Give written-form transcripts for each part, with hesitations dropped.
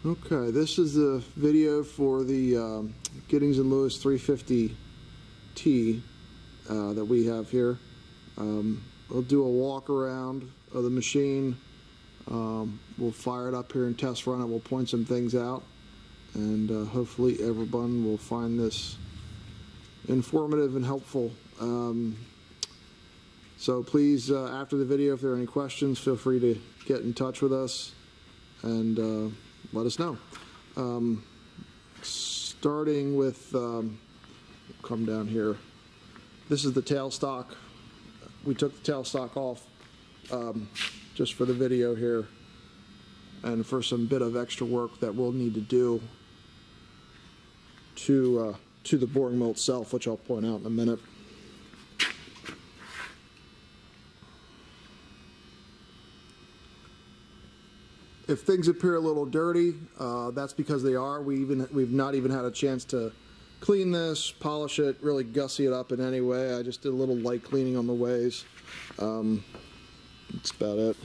Okay, this is the video for the Giddings & Lewis 350T that we have here. We'll do a walk around of the machine. We'll fire it up here and test run it. We'll point some things out, and hopefully everyone will find this informative and helpful. So please, after the video, if there are any questions, feel free to get in touch with us and let us know. Starting with, come down here. This is the tailstock. We took the tailstock off just for the video here and for some bit of extra work that we'll need to do to the boring mill itself, which I'll point out in a minute. If things appear a little dirty, that's because they are. We've not even had a chance to clean this, polish it, really gussy it up in any way. I just did a little light cleaning on the ways. That's about it.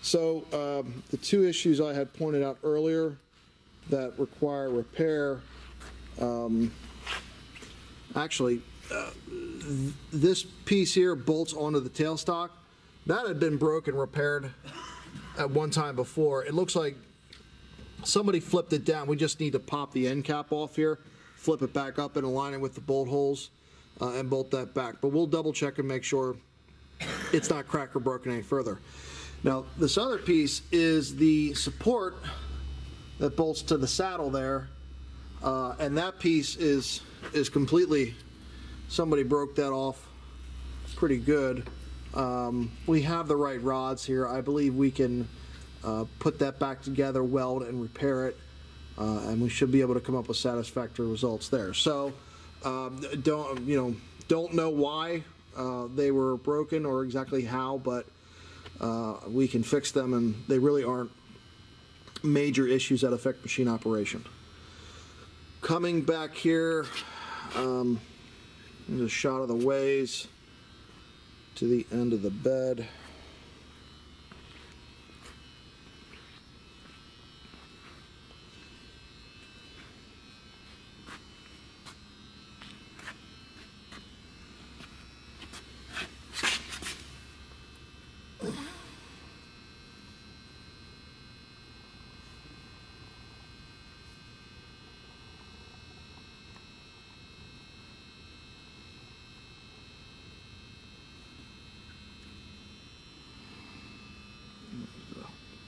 So the two issues I had pointed out earlier that require repair, actually, this piece here bolts onto the tailstock. That had been broken, repaired at one time before. It looks like somebody flipped it down. We just need to pop the end cap off here, flip it back up and align it with the bolt holes, and bolt that back. But we'll double check and make sure it's not cracked or broken any further. Now, this other piece is the support that bolts to the saddle there, and that piece is completely, somebody broke that off pretty good. We have the right rods here. I believe we can put that back together, weld and repair it, and we should be able to come up with satisfactory results there. So don't know why they were broken or exactly how, but we can fix them, and they really aren't major issues that affect machine operation. Coming back here, there's a shot of the ways to the end of the bed.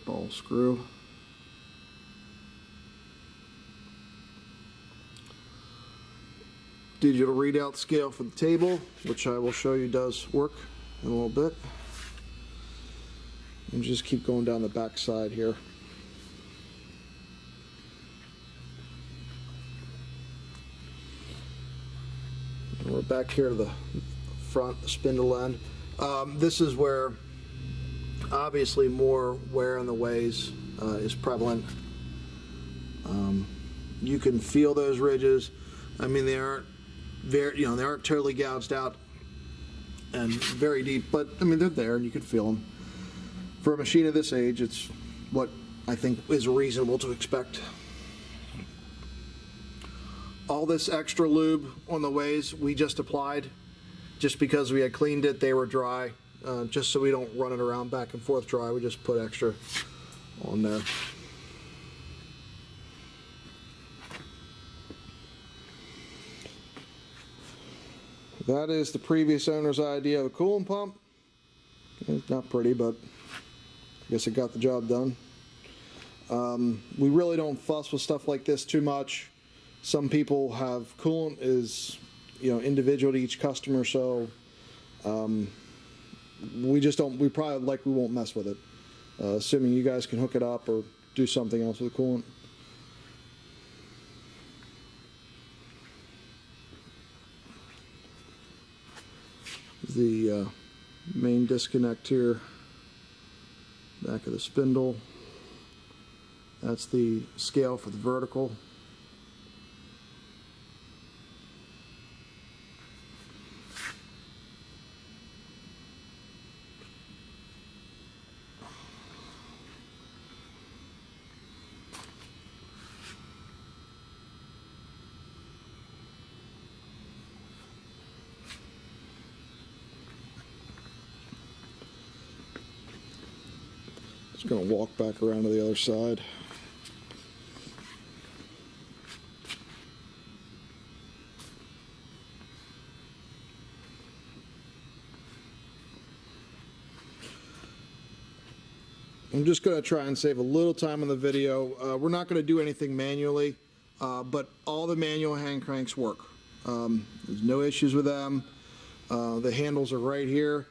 Ball screw. Digital readout scale for the table, which I will show you does work in a little bit. And just keep going down the back side here. And we're back here to the front, the spindle end. This is where obviously more wear on the ways is prevalent. You can feel those ridges. I mean, they aren't very, they aren't totally gouged out and very deep, but I mean, they're there and you can feel them. For a machine of this age, it's what I think is reasonable to expect. All this extra lube on the ways we just applied, just because we had cleaned it, they were dry. Just so we don't run it around back and forth dry, we just put extra on there. That is the previous owner's idea of a coolant pump. It's not pretty, but I guess it got the job done. We really don't fuss with stuff like this too much. Some people have coolant is, individual to each customer, so we just don't, we won't mess with it, assuming you guys can hook it up or do something else with the coolant. The main disconnect here, back of the spindle. That's the scale for the vertical. Just going to walk back around to the other side. I'm just going to try and save a little time on the video. We're not going to do anything manually, but all the manual hand cranks work. There's no issues with them. The handles are right here.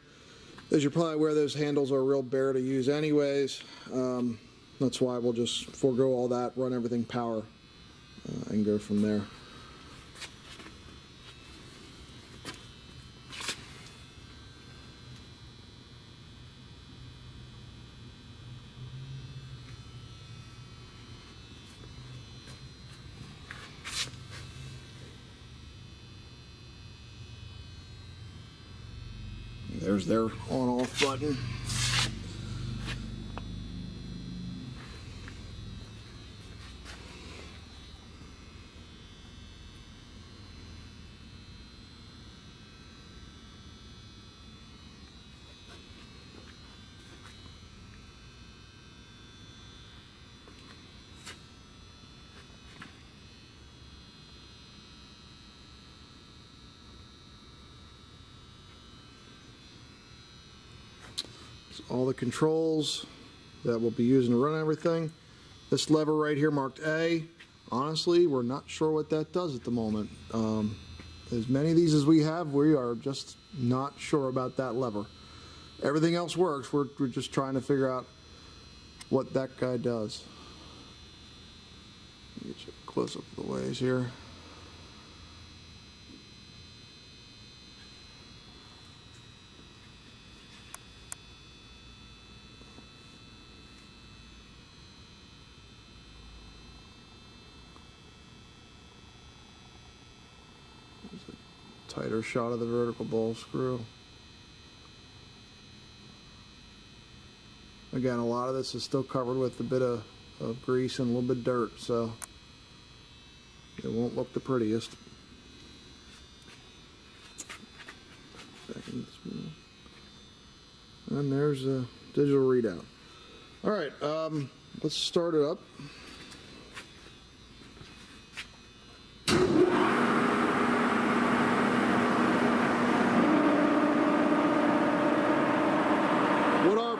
As you're probably aware, those handles are real bare to use anyways. That's why we'll just forego all that, run everything power, and go from there. There's their on-off button. All the controls that we'll be using to run everything. This lever right here marked A, honestly, we're not sure what that does at the moment. As many of these as we have, we are just not sure about that lever. Everything else works. We're just trying to figure out what that guy does. Let me get you a close up of the ways here. Tighter shot of the vertical ball screw. Again, a lot of this is still covered with a bit of grease and a little bit of dirt, so it won't look the prettiest. And there's a digital readout. All right, let's start it up.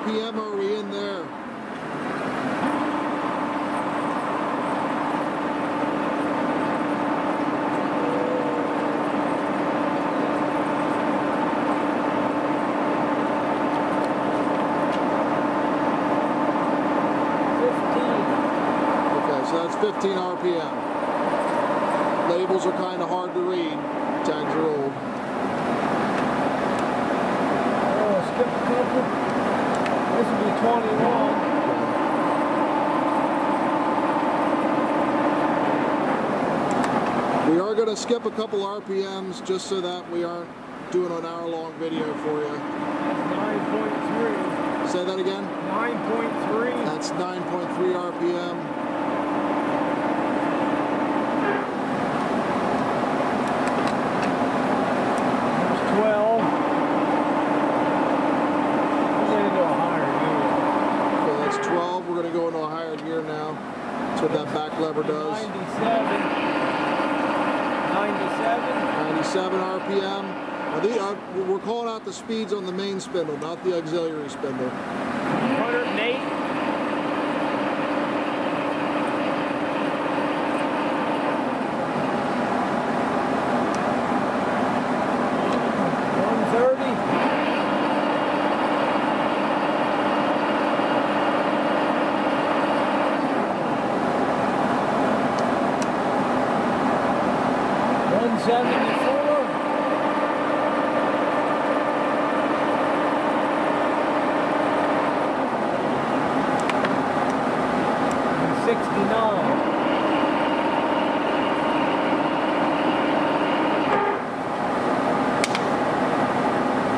RPM are we in there? Okay, so that's 15 RPM. Labels are kind of hard to read. Tags are old. Oh, skip a couple. This will be 21. We are going to skip a couple RPMs just so that we aren't doing an hour-long video for you. 9.3. Say that again? 9.3. That's 9.3 RPM. There's 12. We're going to go into a higher gear now. That's what that back lever does. 97 RPM. Now we're calling out the speeds on the main spindle, not the auxiliary spindle. 108. 130. 174. 69.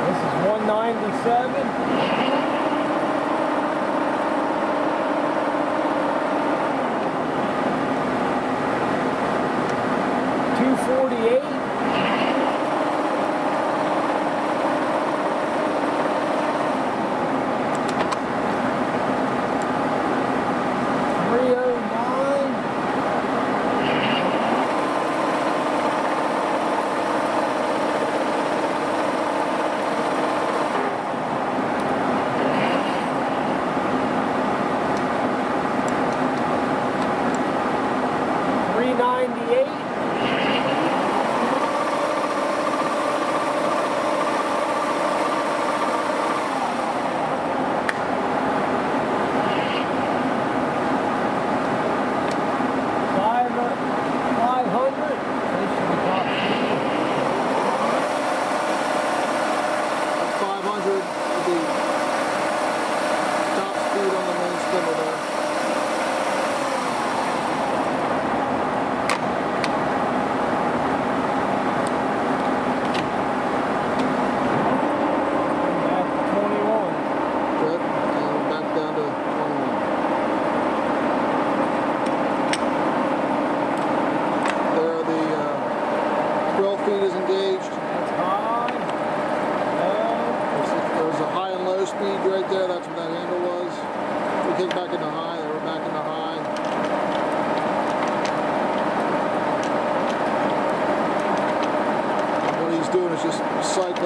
This is 197. 248. 2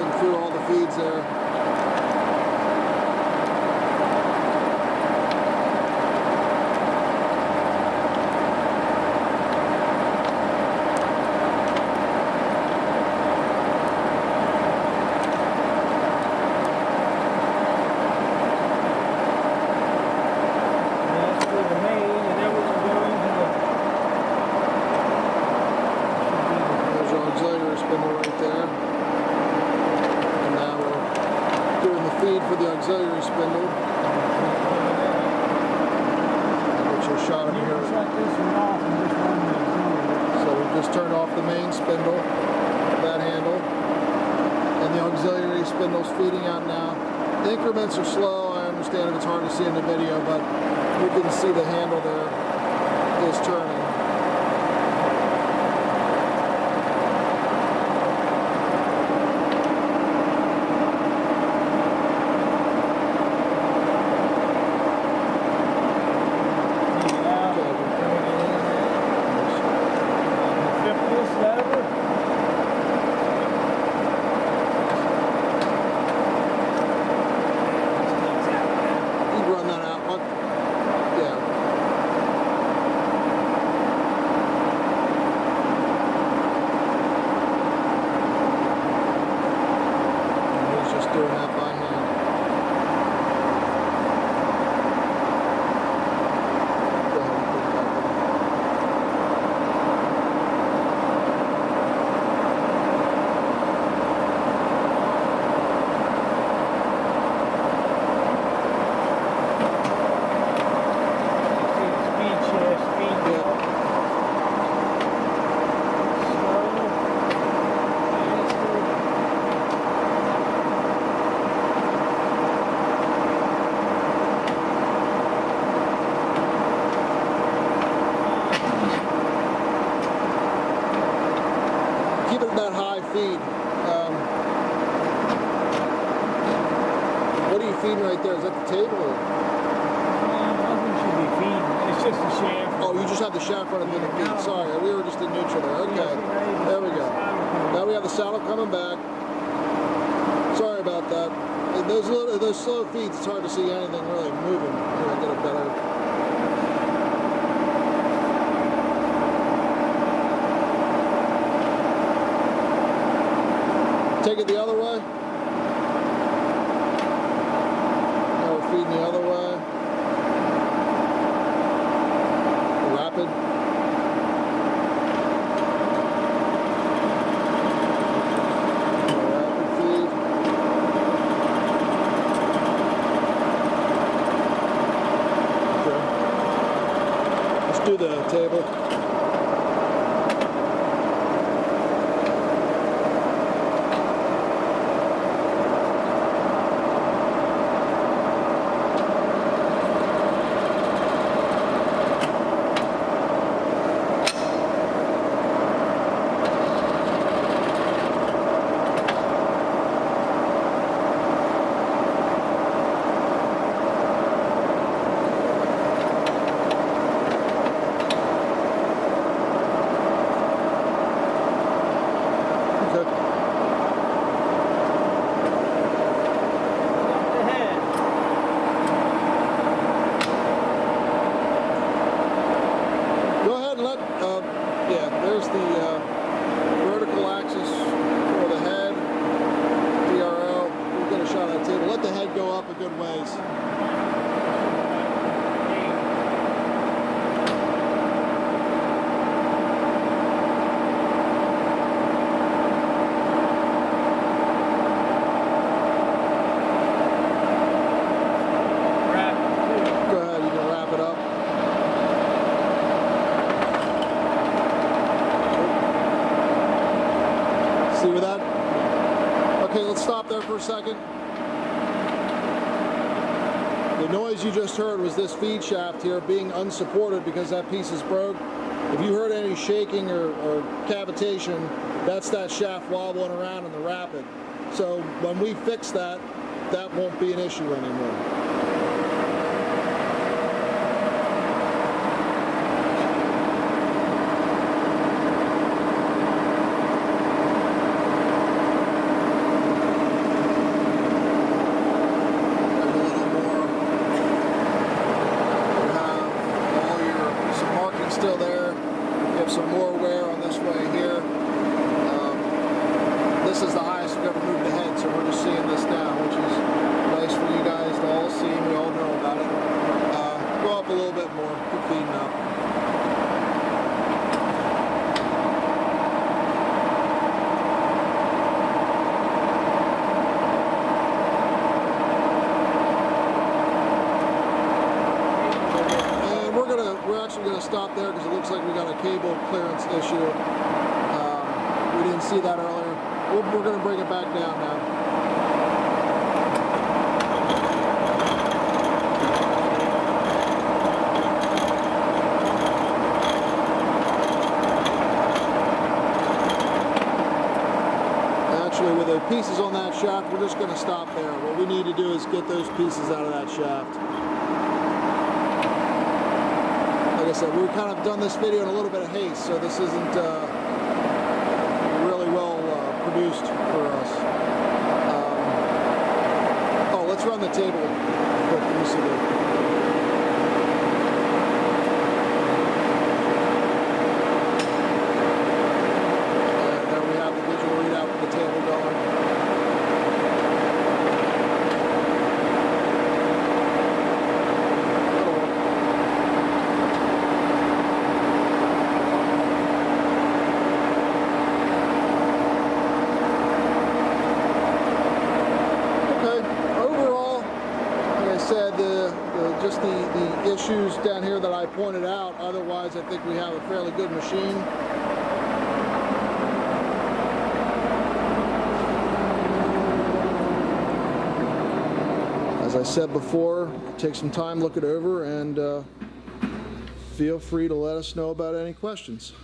cycling through all the feeds there. That's for the main, and then we can go into the. There's our auxiliary spindle right there. And now we're doing the feed for the auxiliary spindle. Which is shot You in can here. shut this one off and just run the auxiliary. So we just turned off the main spindle, that handle, and the auxiliary spindle's feeding out now. The increments are slow. I understand if it's hard to see in the video, but you can see the handle there is turning. Take it out. Flip this lever. You can run that out. Yeah. And he's just doing that by hand. Go ahead and put it back in. See the speed shift, speed Yeah. bump. Slow. Faster. Keep it at that high feed. What are you feeding right there? Is that the table? Or? Nothing should be feeding. It's just a shaft. Oh, you just have the shaft running through the feed. Sorry, we were just in neutral there. Okay, there we go. Now we have the saddle coming back. Sorry about that. And those slow feeds, it's hard to see anything really moving. Here, I'll get a better. Take it the other way. Now we're feeding the other way. Rapid. Rapid feed. Okay. Let's do the table. Okay. Up the head. Go ahead and let, yeah, there's the vertical axis for the head, DRO. We'll get a shot of that table. Let the head go up a good ways. Wrap it. Go ahead, you can wrap it up. See with that? Okay, let's stop there for a second. The noise you just heard was this feed shaft here being unsupported because that piece is broke. If you heard any shaking or cavitation, that's that shaft wobbling around in the rapid. So when we fix that, that won't be an issue anymore. some more wear on this way here. This is the highest we've ever moved the head, so we're just seeing this now, which is nice for you guys to all see. We all know about it. Go up a little bit more, keep feeding up. We're actually going to stop there because it looks like we got a cable clearance issue. We didn't see that earlier. We're going to bring it back down now. Actually, with the pieces on that shaft, we're just going to stop there. What we need to do is get those pieces out of that shaft. Like I said, we've kind of done this video in a little bit of haste, so this isn't really well produced for us. Oh, let's run the table quick. Let me see that. And there we have the visual readout with the table going. Just the issues down here that I pointed out. Otherwise, I think we have a fairly good machine. As I said before, take some time, look it over, and feel free to let us know about any questions.